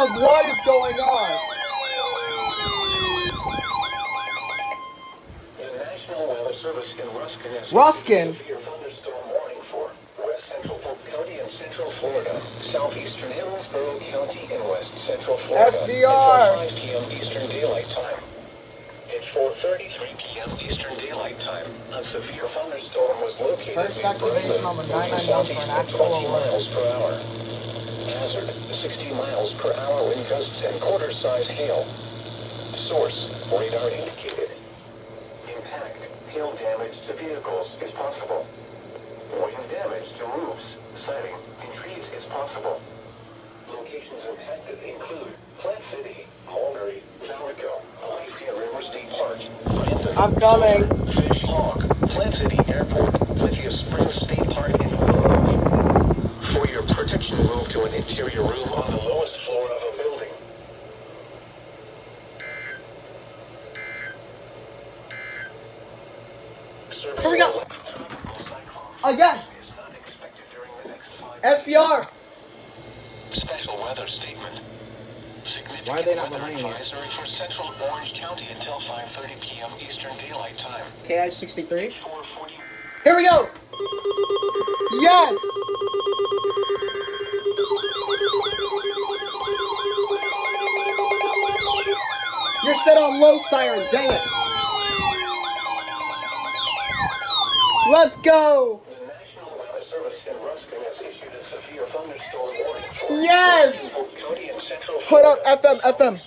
of what is going on? The National Weather Service in Ruskin has Ruskin? severe thunderstorm warning for West Central Polk County and Central Florida, Southeastern Hillsborough County and West Central Florida SVR. until 5 p.m. Eastern Daylight Time. At 4:33 p.m. Eastern Daylight Time, a severe thunderstorm was located First near activation Brooklyn, on the moving 991 for an southeast at actual 20 alert. miles per hour. Hazard, 60 miles per hour wind gusts and quarter-size hail. Source, radar indicated. Impact, hail damage to vehicles is possible. Wind damage to roofs, siding, and trees is possible. Locations impacted include Plant City, Mulberry, Valrico, Lafayette River State Park, Brandon, I'm coming. Fish Hawk, Plant City Airport, Lithia Springs State Park, and Grove. For your protection, move to an interior room on the lowest floor of a building. Here we go. Again. SVR. Special weather statement. Why are they not Significant weather behind me? advisory for central Orange County until 5:30 p.m. Eastern Daylight Time. KH63. 4:40. Here we go. Yes. You're set on low, siren. Dang it. Let's go. The National Weather Service in Ruskin has issued a severe thunderstorm warning for Yes. Polk County and Central Put up Florida, FM.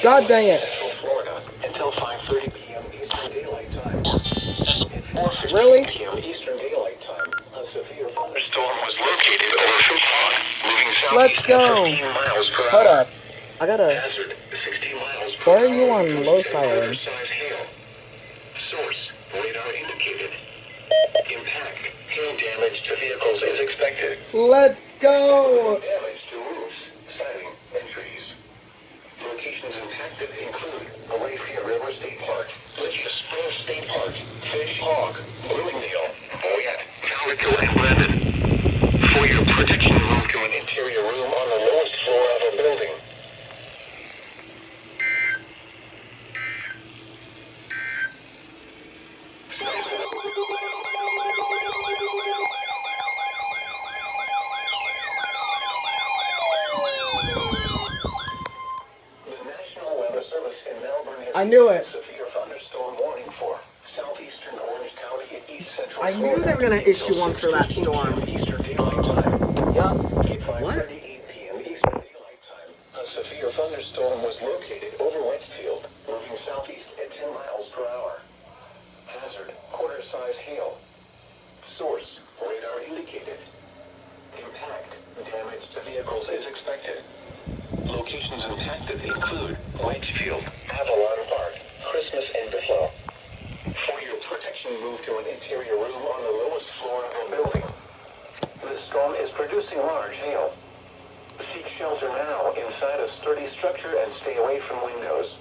God dang it. Central Florida until 5:30 p.m. Eastern Daylight Time. At 4:15 Really? p.m. Eastern Daylight Time, a severe thunderstorm was located over Fish Hawk, moving southeast Let's go. at 15 miles per Hold hour. up. I gotta. Hazard, 60 miles per Why are hour you on wind low gusts and siren? quarter-size hail. Source, radar indicated. Impact, hail damage to vehicles is expected. Let's go. Damage to roofs, siding, and trees. Locations impacted include Lafayette River State Park, Lithia Springs State Park, Fish Hawk, Bloomingdale, Boyette, Valrico, and Brandon. For your protection, move to an interior room on the lowest floor of a building. The National Weather Service in Melbourne has I knew it. severe thunderstorm warning for southeastern Orange County and east central I knew Florida they were gonna issue one for that until storm. 6 p.m. Eastern Daylight Time. Yup. At What? 5:38 p.m. Eastern Daylight Time, a severe thunderstorm was located over Westfield, moving southeast at 10 miles per hour. Hazard, quarter-size hail. Source, radar indicated. Impact, damage to vehicles is expected. Locations impacted include Whitefield, Avalon Park, Christmas, and Buffalo. For your protection, move to an interior room on the lowest floor of a building. The storm is producing large hail. Seek shelter now inside a sturdy structure and stay away from windows.